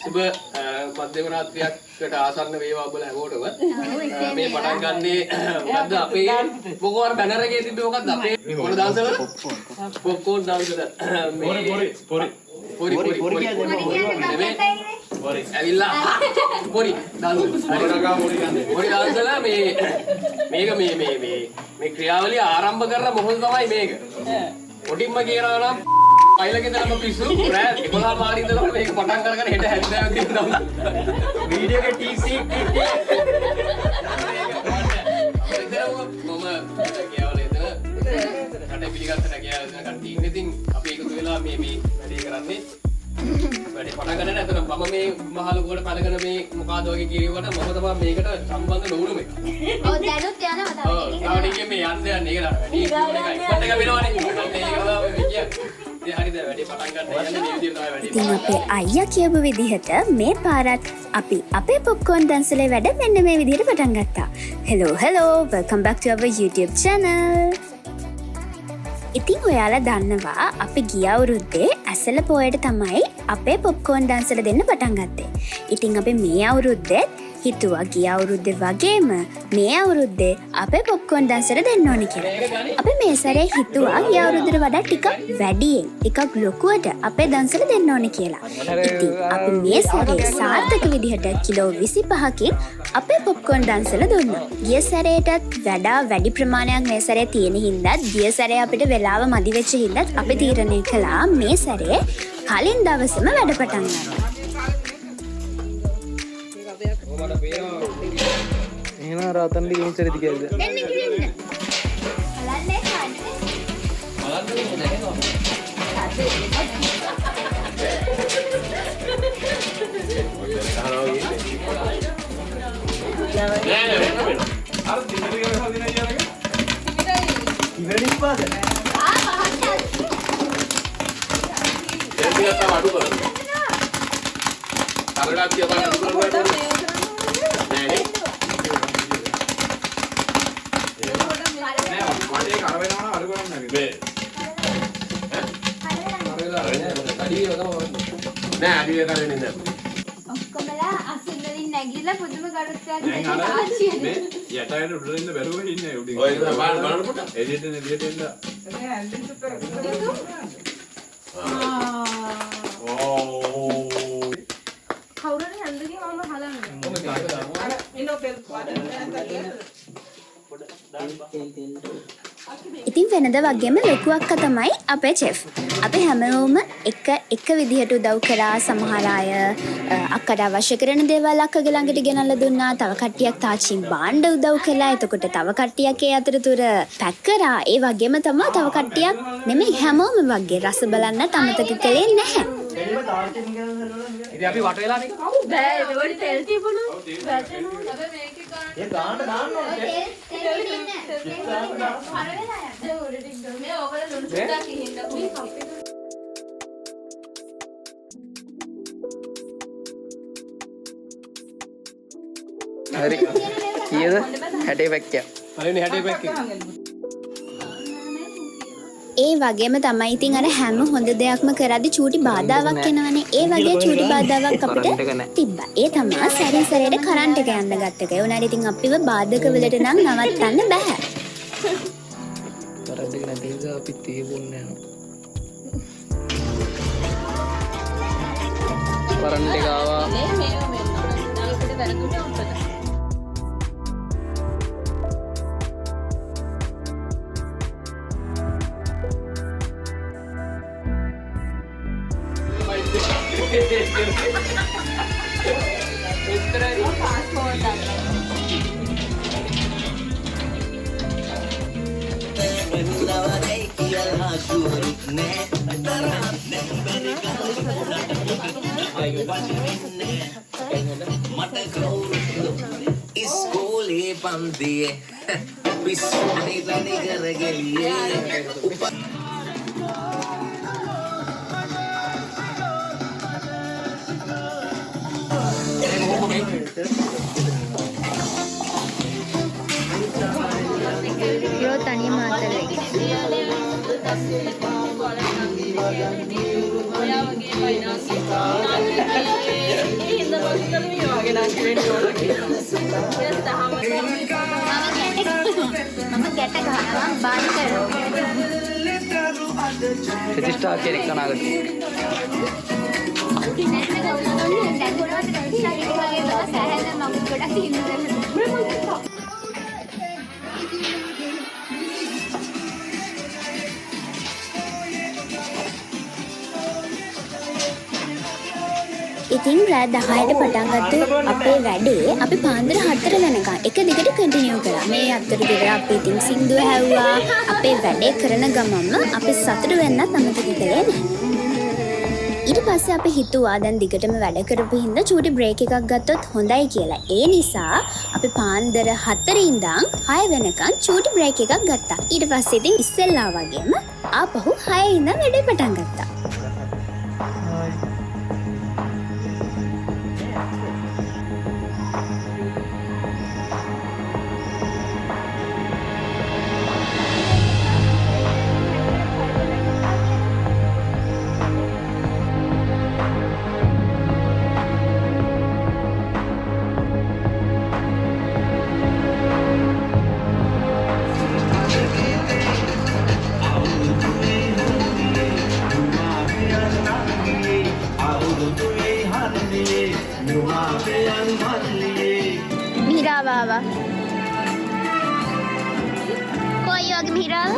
සුබ මධ්‍යම රාත්‍රියකට ආසන්න වේවා ඔබලා හැමෝටම. මේ පටන් ගන්නේ මොකද්ද අපේ මොකෝ අර බැනර් එකේ තිබ්බේ මොකද්ද අපේ මොන දාන්සවල? පොප්කෝන් දාන්සවල පොරි ඇවිල්ලා පොරි දාන්සවල මේ ක්‍රියාවලිය ආරම්භ කරන මොහොත තමයි මේක. කොටින්ම කියනවා නම් පයිලගෙන්දම පිස්සු රෑ 11 මාරි ඉඳලා මේක පටන් කරගෙන හෙට හැන්දෑව තියෙනවා. වීඩියෝ එකේ TC මම කියවල එතන රටේ පිළිගත්තට කියලා කට්ටිය ඉතින් අපි එකතු වෙලා මේ වැඩේ කරන්නේ. වැඩේ පටන් ගන්න නැතන මම මේ මහලුකුවට පළගෙන මේ මොකಾದ වගේ කියුවට මම තමයි මේකට සම්බන්ධ නොවුණු මේක. ඔව් දැනුත් යනවා තමයි. ඔව් තාවඩියේ මේ යන්න ඒක වැඩි ඉක්මනට එක වෙනවනේ. ඉතින් අපේ අයියා කියපු විදිහට මේ පාරත් අපි අපේ පොප්කෝන් දන්සලේ වැඩ මෙන්න මේ විදිහට පටන් ගත්තා. hello welcome back to our YouTube channel. ඉතින් ඔයාලා දන්නවා අපි ගිය අවුරුද්දේ ඇසළ පොයට තමයි අපේ පොප්කෝන් දන්සල දෙන්න පටන් ගත්තේ. ඉතින් අපි මේ අවුරුද්දේ හිතුවා ගිය අවුරුද්දේ වගේම මේ අවුරුද්දේ අපේ පොප්කෝන් දන්සල දෙන්න ඕනි කියලා. අපි මේ සැරේ හිතුවා ගිය අවුරුද්දට වඩා ටිකක් වැඩියෙන් ටිකක් ලොකුවට අපේ දන්සල දෙන්න ඕනි කියලා. ඉතින් අපි මේ සැරේ සාර්ථක විදිහට කිලෝ 25කින් අපේ පොප්කෝන් දන්සල දුන්නා. ගිය සැරේටත් වඩා වැඩි ප්‍රමාණයක් මේ සැරේ තියෙන හින්දා ගිය සැරේ අපිට වෙලාව මදි වෙච්ච හින්දා අපි තීරණය කළා මේ සැරේ කලින් දවසේම වැඩ පටන් ගන්න. එහෙනම් රතන් ගේ ඉන්සර් ඉදි කියලාද? දෙන්න කිව්වේ. බලන්නේ නෑ අඩිය කරන්නේ නෑ. ඔක්කොමලා අසින්වලින් නැගිලා පුදුම ගඩොත්යක් ආච්චියද මේ යටයට උඩින් බැරුව ඉන්නේ උඩින්. ඔය බලන්න පොඩ. එළියට එළියට එන්න. කවුරුනේ හැන්දකින් මම හලන්නේ. ඉතින් වෙනද වගේම ලොකු අක්කා තමයි අපේ චෙෆ්. අපි හැමෝම එක විදිහට උදව් කරා. සමහර අය අක්කට අවශ්‍ය කරන දේවල් අක්කගේ ළඟට ගෙනල්ලා දුන්නා. තව කට්ටියක් තාච්චින් බාණ්ඩ උදව් කළා. එතකොට තව කට්ටියක් ඒ අතරතුර පැක් කරා. ඒ වගේම තමයි තව කට්ටියක් නෙමෙයි හැමෝම වගේ රස බලන්න අමතක කළේ නැහැ. ඉතින් අපි වට වෙලා නේ. බෑ ඒකට තෙල් තිබුණා. වැටෙනවා. හැබැයි මේකේ ගන්න. ඒ ගාන්න දාන්න ඕනේ. තෙල් තිබුණේ නැහැ. මේ ඔයගොල්ලෝ ලුණු සුද්දා කිහින්දා කුයි කප්පි. හරි කීයද 60 පැක්කයක්. පළවෙනි 60 පැක් එක. ඒ වගේම තමයි ඉතින් අර හැම හොඳ දෙයක්ම කරද්දි චූටි බාධාවක් එනවනේ. ඒ වගේ චූටි බාධාවක් අපිට තිබ්බා. ඒ තමයි සැරින් සැරේට කරන්ට් එක යන්න ගත්ත එක. ඒ උනාට ඉතින් අපිව බාධක වලට නම් නවත්තන්න බෑ. කරන්ට් එක නැති නිසා අපි තේරුන්නේ නැහැ. කරන්ට් එක ආවා. මේවා නාලකට වැරදුනේ උන්ට. Iskole pandiye pisone lani garageliye Yo tani matale. ඔයා වගේ වයින්ස් ගැට ගහනවා බාන් කරනවා. ප්‍රතිෂ්ඨා කියන එක නාගට. ඉතින් රෑ 10ට පටන් ගත්ත අපේ වැඩේ අපි පාන්දර 4 වෙනකන් එක දිගට කන්ටිනියු කරා. මේ අතරතුර අපි ඉතින් සින්දුව හැව්වා. අපේ වැඩේ කරන ගමන්ම අපි සතුට වෙන්නත් අමතක කළේ නැහැ. ඊට පස්සේ අපි හිතුවා දැන් දිගටම වැඩ කරපු හින්දා චූටි බ්‍රේක් එකක් ගත්තොත් හොඳයි කියලා. ඒ නිසා අපි පාන්දර 4 ඉඳන් 6 වෙනකන් චූටි බ්‍රේක් එකක් ගත්තා. ඊට පස්සේ ඉතින් ඉස්සෙල්ලා වගේම ආපහු 6 ඉඳන් වැඩේ පටන් ගත්තා. මිහිරාවා කොයි වගේ මිහිරාව?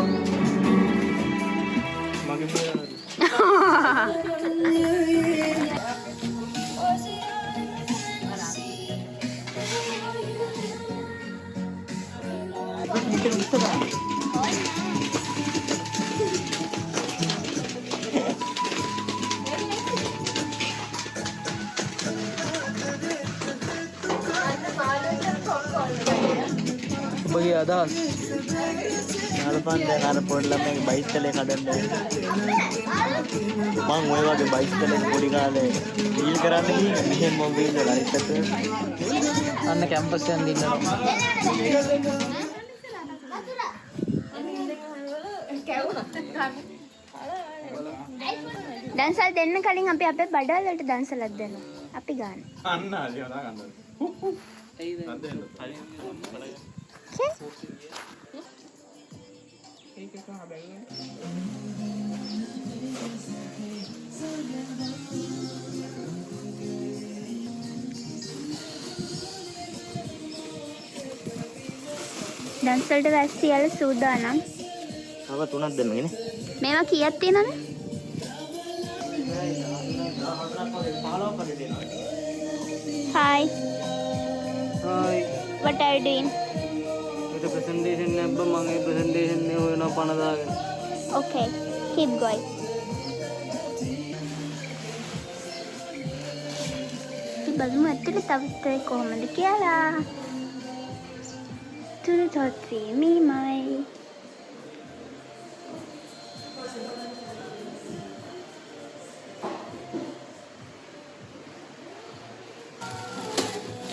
ඔබගේ අදහස් යාළුපන් දැන් අර පොඩි ළමයි බයිස්කලේ කඩන්න මං ඔය වගේ බයිස්කලේ පොඩි කාලේ ඩීල් කරන්න ගිහින් මෙහෙම මොබයිල් වල අනිත් අන්න කැම්පස් එකෙන් දින්නනවා. දන්සල් දෙන්න කලින් අපි අපේ බඩවල වලට දන්සලක් දෙනවා. අපි ගන්න. අන්න හරි හදා ගන්න. දන්සල්ට වැස්සියල සූදානම්. තව 3ක් දෙන්නගෙන. මේවා කීයක් තියෙනවද? 15ක් වගේ දෙනවා. Hi. Hi. What are you doing? ඒක ප්‍රසන්ටේෂන් එක මම ඒ ප්‍රසන්ටේෂන් එක හොයනවා පණ දාගෙන. Okay. Keep going. බලමු ඇත්තට තව කොහොමද කියලා. 2 3 මීමයි.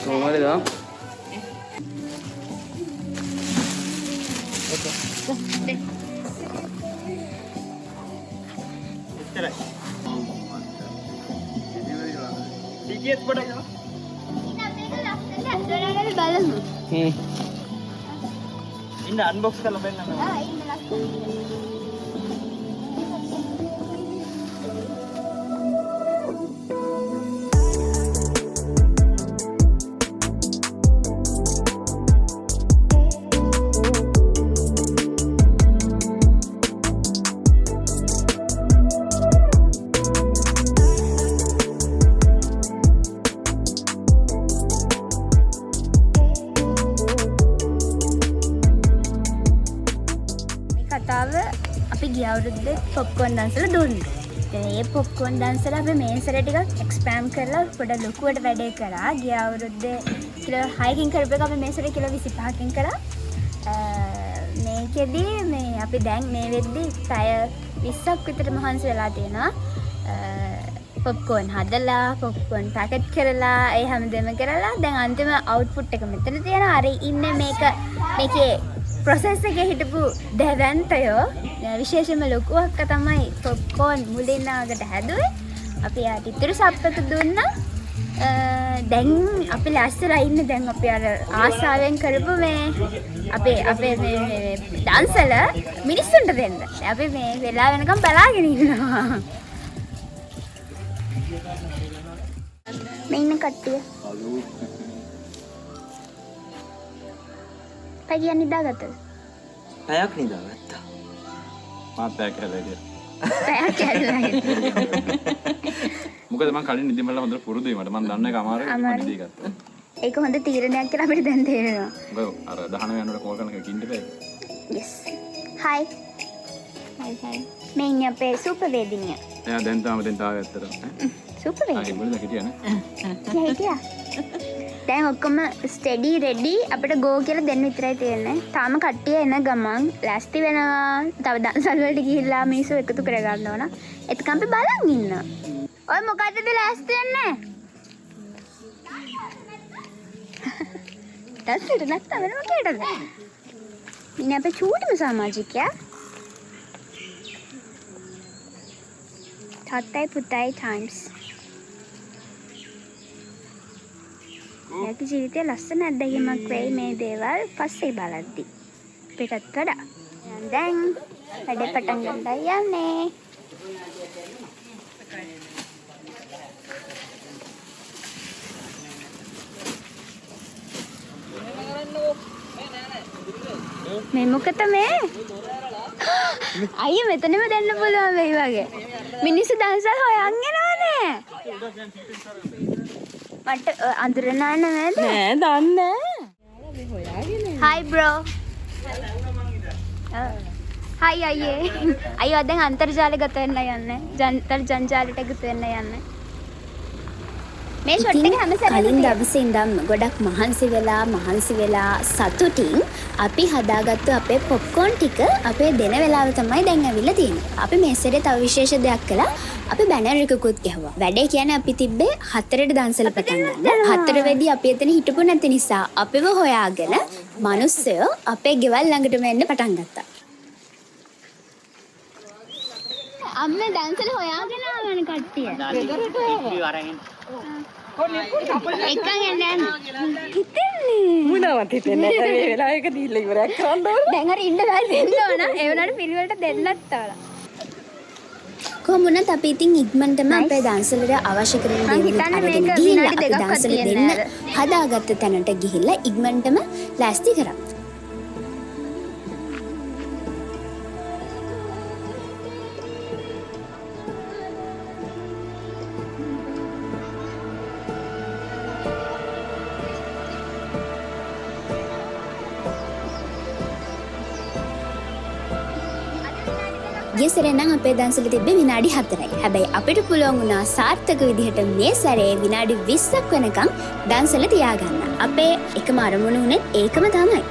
කොහමද? එච්චරයි. ටිකට් පොඩක් බලමු. ඉන්න අන්බොක්ස් කරලා බලන්න. අපි ගිය අවුරුද්දේ පොප්කෝන් දන්සල දුන්නා. ඉතින් ඒ පොප්කෝන් දන්සල අපි මේසර ටිකක් එක්ස්පෑන්ඩ් කරලා පොඩ ලොකුවට වැඩේ කරා. ගිය අවුරුද්දේ කිලෝ 6කින් කරපු එක අපි මේසර කිලෝ 25කින් කරා. මේකෙදි මේ අපි දැන් මේ වෙද්දි පැය 20ක් විතර මහන්සි වෙලා තියෙනවා. පොප්කෝන් හදලා පොප්කෝන් පැකට් කරලා ඒ හැමදේම කරලා දැන් අන්තිම අවුට්පුට් එක මෙතන තියෙනවා. අර ඉන්නේ මේකේ ප්‍රොසෙස් එකේ හිටපු දෙවන්තයෝ විශේෂයෙන්ම ලොකු අක්කා තමයි පොප්කෝන් මුලින් ආගට හැදුවේ. අපි යාට ඉතුරු සප්පත දුන්නා. දැන් අපි ලස්සලා ඉන්න දැන් අපි අර ආසාවෙන් කරපු මේ අපේ මේ ඩාන්සල මිනිස්සුන්ට දෙන්න. අපි මේ වෙලා වෙනකම් බලාගෙන ඉන්නවා. මේ ඉන්න කට්ටිය. පැය නිදාගත්තද? පැයක් නිදාගත්තා. මාත් පැයක් හැලලා ගියා. පැයක් ඇල්ලලා. මොකද මම කලින් නිදිමල හොඳට පුරුදුයි මට මම දන්නේ අමාරුයි මම නිදි ගත්තා. ඒක හොඳ තීරණයක් කියලා අපිට දැන් තේරෙනවා. මොකද අර 19 යනකොට කෝල් කරන එක කින්ද බෑ. yes hi මේ ඉන්නේ අපේ සුපර්වේදිනිය. එයා දැන් තාම ඇත්තට. සුපර්වේදිනිය. ආ ඒක හිටියා නේ. හිටියා. දැන් ඔක්කොම ස්ටඩි රෙඩි අපිට ගෝ කියලා දෙන්න විතරයි තියෙන්නේ. තාම කට්ටිය එන ගමන් ලෑස්ති වෙනවා. තව දන්සල් වලට ගිහිල්ලා මිනිස්සු එකතු කරගන්න ඕන. එතකම් අපි බලන් ඉන්න. ඔය මොකද්ද ලෑස්ති වෙන්නේ? දැස්සිට නැත්තම් වෙන මොකේටද? ඉන්නේ අපේ චූටිම සමාජිකයා. තාත්තයි පුතයි ටයිම්ස්. එයාගේ ජීවිතේ ලස්සන අත්දැකීමක් වෙයි මේ දේවල් පස්සේ බලද්දි. පිටත් වඩා. දැන් වැඩ පටන් ගන්නයි යන්නේ. මේ මොකද මේ? අයිය මෙතනම දෙන්න පුළුවන් වෙයි වගේ. මිනිස්සු දන්සල් හොයන් යනවනේ. මට අඳුරන අය නේද? නෑ දන්නේ. Hi bro. Hi අයියේ. අයියෝ දැන් අන්තර්ජාලගත වෙන්න යන්නේ. ජංජාලයට එකතු වෙන්න යන්නේ. මේ ෂොට් එක හැම සැරේම කලින් දවසේ ඉඳන් ගොඩක් මහන්සි වෙලා සතුටින් අපි හදාගත්තු අපේ පොප්කෝන් ටික අපේ දෙන වෙලාව තමයි දැන් ඇවිල්ලා තියෙන්නේ. අපි මේ සැරේ තව විශේෂ දෙයක් කළා. අපි බැනර් එකකුත් ගැහුවා. වැඩේ කියන්නේ අපි තිබ්බේ 4ට දන්සල පටන් ගන්න. 4 වෙදී අපි එතන හිටපු නැති නිසා අපිව හොයාගෙන මිනිස්සුયો අපේ ගෙවල් ළඟටම එන්න පටන් ගත්තා. අම්මේ දන්සල හොයාගෙන ආවන කට්ටිය. එකන් යන්නේ හිතන්නේ මොනවද හිතන්නේ මේ වෙලාවක දීලා ඉවරයක් කරන්න ඕන. දැන් හරි ඉන්න බෑ දෙන්න ඕන. ඒ වුණාට පිළිවෙලට දෙන්නත් තාලා. කොහොමුණත් අපි ඉතින් ඉක්මනටම අපේ දන්සලට අවශ්‍ය කරන දේවල් අරගෙන ගිහිල්ලා අපි දන්සල දෙන්න හදාගත්ත තැනට ගිහිල්ලා ඉක්මනටම ලෑස්ති කරා. ගිය සැරේ නම් අපේ දන්සල තිබ්බේ විනාඩි 4යි. හැබැයි අපිට පුළුවන් වුණා සාර්ථක විදිහට මේ සැරේ විනාඩි 20ක් වෙනකන් දන්සල තියාගන්න. අපේ එකම අරමුණ උනේ ඒකම තමයි.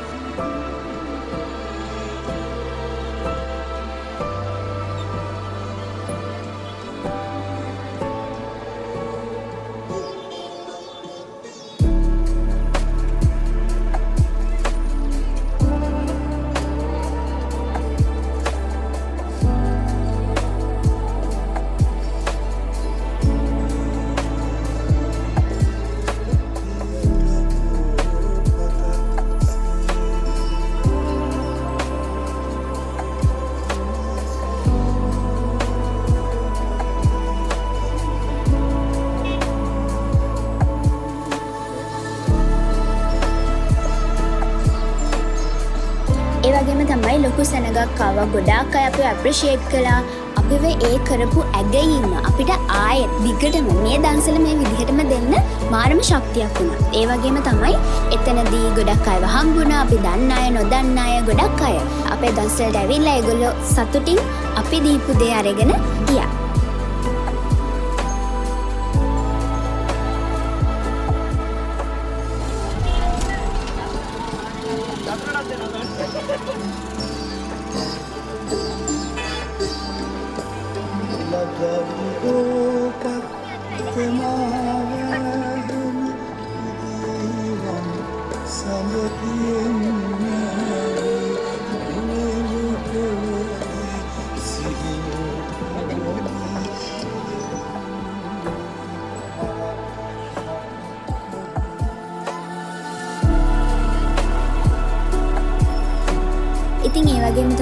ඒ වගේම තමයි ලොකු සැනගක් ආවා. ගොඩාක් අය අපිව ඇප්‍රීෂিয়েට් කළා. අපිව ඒ කරපු ඇගයීම අපිට ආයෙත් දිගටම මේ දන්සල මේ විදිහටම දෙන්න මාරම ශක්තියක් වුණා. ඒ වගේම තමයි එතනදී ගොඩක් අයව හම්බුණා. අපි දන්න අය නොදන්න අය ගොඩක් අය අපේ දන්සලට ඇවිල්ලා ඒගොල්ලෝ සතුටින් අපි දීපු දේ අරගෙන ගියා.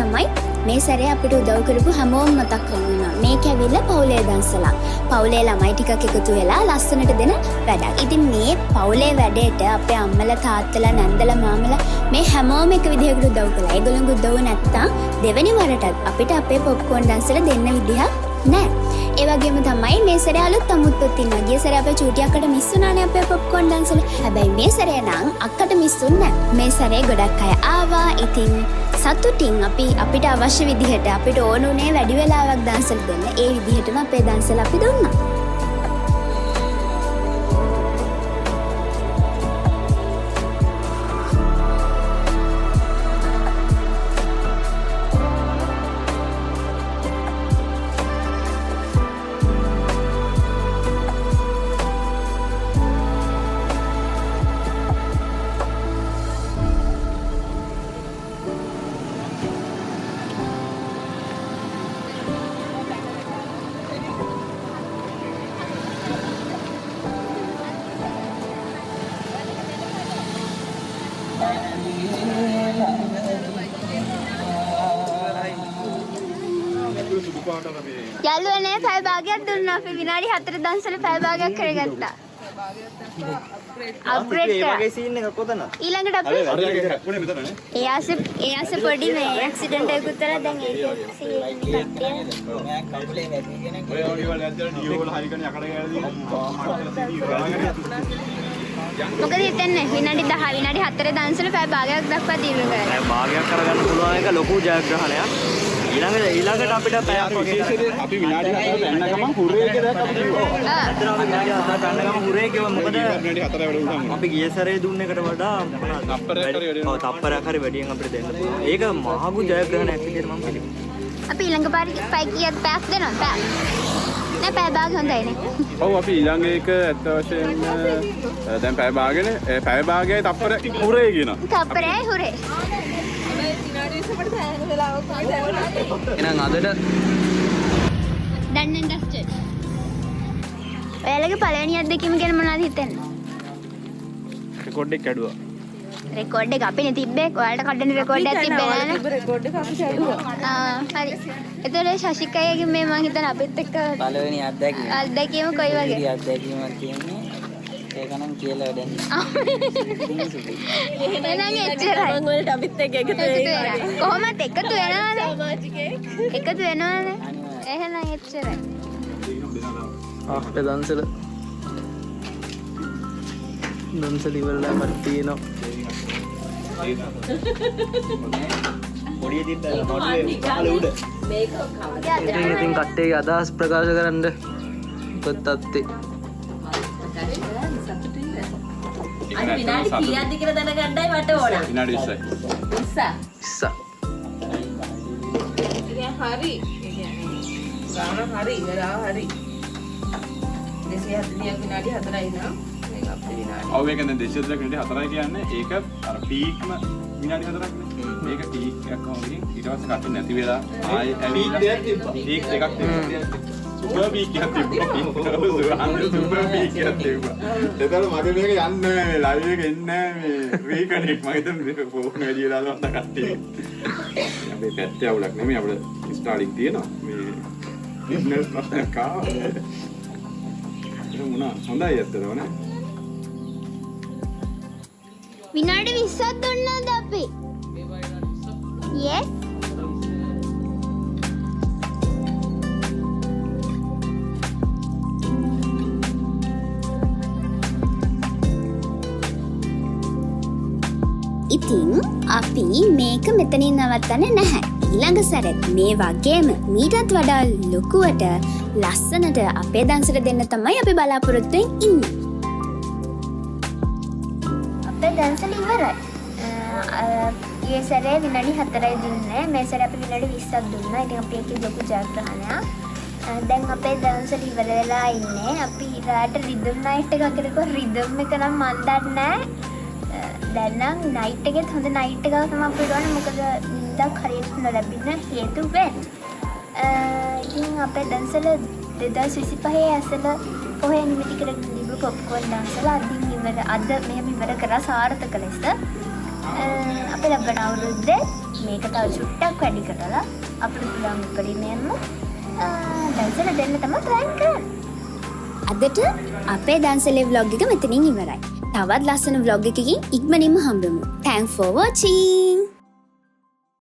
තමයි මේ සැරේ අපිට උදව් කරපු හැමෝම මතක් කරගන්නවා. මේක ඇවිල්ලා පවුලේ දන්සලා. පවුලේ ළමයි ටිකක් එකතු වෙලා ලස්සනට දෙන වැඩක්. ඉතින් මේ පවුලේ වැඩේට අපේ අම්මලා තාත්තලා නැන්දලා මාමලා මේ හැමෝම එක විදිහකට උදව් කළා. ඒගොල්ලෝ උදව් නැත්තම් දෙවෙනි වරටත් අපිට අපේ පොප්කෝන් දන්සලා දෙන්න විදිහක් නැහැ. ඒ වගේම තමයි මේ සැරේ අලුත් අමුත්තොත් ඉන්නවා. ගිය සැරේ අපේ චූටි අක්කට මිස් වුණානේ අපේ පොප්කෝන් දන්සලා. හැබැයි මේ සැරේ නම් අක්කට මිස් වුණේ නැහැ. මේ සැරේ ගොඩක් අය ආවා. ඉතින් සතුටින් අපිට අවශ්‍ය විදිහට අපිට ඕන උනේ වැඩි වෙලාවක් දන්සල් දෙන්න. ඒ විදිහටම අපේ දන්සල් අපි දුන්නා. යල්ලුවනේ පැය භාගයක් දුන්නා. අපි විනාඩි 4 දන්සල පැය භාගයක් කරගත්තා. අප්ග්‍රේඩ් කරා. වගේ සීන් එකක් කොතනද? ඊළඟට අපි ඒ ආස පොඩි මේ ඇක්සිඩන්ට් එකක් උතලා දැන් ඒක මොකද හිතන්නේ විනාඩි 10 විනාඩි 4 දන්සල පැය භාගයක් දක්වා දීර්ඝ කරලා භාගයක් කරගන්න පුළුවන් එක ලොකු ජයග්‍රහණයක්. ඊළඟට අපිට පැයක් වගේ අපි විනාඩි 4ක් යන්න ගමන් හුරේ කියලා අපි කිව්වා. ඇත්තටම අපි විනාඩි 4ක් යන්න ගමන් හුරේ කිව්වා. මොකද විනාඩි 4ක් වැඩ උදන්. අපි ගිය සැරේ දුන්න එකට වඩා තප්පරයක් හරි වැඩියෙන් අපිට දෙන්න පුළුවන්. ඒක මහඟු ජයග්‍රහණයක් විදිහට මම පිළිගන්නවා. අපි ඊළඟ පාරේ පැය කීයක් පැයක් දෙනවා පැය නෑ පැය භාග හොඳයි නේ. ඔව් අපි ඊළඟ එක ඇත්ත වශයෙන්ම දැන් පැය භාගනේ පැය භාගයයි තප්පර හුරේ කියනවා. තප්පරයයි හුරේ. එහෙනම් අදට done and dusted. ඔයාලගේ පළවෙනි අත්දැකීම ගැන මොනවද හිතන්නේ? රෙකෝඩ් එක කැඩුවා. රෙකෝඩ් එක අපිනේ තිබ්බේ. ඔයාලට කඩන රෙකෝඩ් එකක් තිබ්බේ නෑනේ. රෙකෝඩ් එක අපි කැඩුවා. හරි. ඒතකොට ශශිකයගේ මේ මං හිතන අපිත් එක්ක පළවෙනි අත්දැකීම කොයි වගේ? අත්දැකීමක් කියන්නේ ඒක නම් කියලා වැඩන්නේ. එහෙනම් එච්චරයි. මම වලට අපිත් එක්ක එකතු වෙලා. කොහොමද එකතු වෙනවද? සමාජිකයෙක්. එකතු වෙනවද? එහෙනම් එච්චරයි. අපේ දන්සල ඉවරලා මට තියෙනවා. පොඩි දිද්ද මොඩලේ පහළ උඩ. මේක ඉතින් කට්ටේ අදහස් ප්‍රකාශ කරන්න මොකද තත්ත්වේ. අනිත් විනාඩි කීයක්ද කියලා දැනගන්නයි මට ඕන. විනාඩි 20යි. ඉස්සා. ඉස්සා. ඉතින් හරි. ඒ කියන්නේ ගාන හරි වෙලාව හරි. 240ක් විනාඩි 4යි නේද? මේක අපේ විනාඩි. ඔව් ඒක දැන් 200ක් විනාඩි 4යි කියන්නේ ඒක අර පීක්ම විනාඩි 4ක් නේ. මේක පීක් එකක් වගේ ඊට පස්සේ කටු නැති වෙලා ආයෙ ඇවිල්ලා පීක් දෙකක් තිබ්බා. සුපර් පීක් එකක් තිබ්බා. සුපර් පීක් එකක් තිබ්බා. ඒතර මගේ මේක යන්නේ නැහැ ලයිව් එක එන්නේ නැහැ මේ රීකනෙක්ට් මම හිතන්නේ ෆෝන් වැඩි වෙලා දාන්න කට්ටිය. අපි පැත්තේ අවුලක් නෙමෙයි අපිට ස්ටාර්ටින් තියෙනවා. මේ බිස්නස් ප්‍රශ්නයක් ආවා. ඒක මොනවා හොඳයි ඇත්තටම නේ. විනාඩි 20ක් දුන්නාද අපි? Yes. ඉතින් අපි මේක මෙතනින් නවත්තන්නේ නැහැ. ඊළඟ සැරේත් මේ වගේම මීටත් වඩා ලොකුවට ලස්සනට අපේ දන්සට දෙන්න තමයි අපි බලාපොරොත්තු ඉන්නේ. අපේ දන්සල ඉවරයි. ඊයේ සැරේ විනාඩි 4යි දුන්නේ. මේ සැරේ අපි විනාඩි 20ක් දුන්නා. ඉතින් අපි එකේ ලොකු ජයග්‍රහණයක්. දැන් අපේ දන්සල ඉවර වෙලා ඉන්නේ. අපි රාට රිද්ම් නයිට් එකක් කරකෝ. රිද්ම් එක නම් මන් දන්නේ නැහැ. දැන් නම් නයිට් එකෙත් හොඳ නයිට් එකක් තමයි අපි ගන්න. මොකද නිින්දක් හරියට නොලැබෙන හේතුවෙන්. ඉතින් අපේ දන්සල 2025 ඇසල පොහේ නිමිති කර තිබු පොප්කෝන් දන්සල අද මෙහෙම ඉවර කරා සාර්ථක ලෙස. අපේ ලබන අවුරුද්දේ මේක තව චුට්ටක් වැඩි කරලා අපිට පුළුවන් උපරිමයෙන්ම දන්සල දෙන්න තමයි try කරන්නේ. අදට අපේ දන්සලේ vlog එක මෙතනින් ඉවරයි. තවත් ලස්සන vlog එකකින් ඉක්මනින්ම හම්බෙමු. Thanks for watching.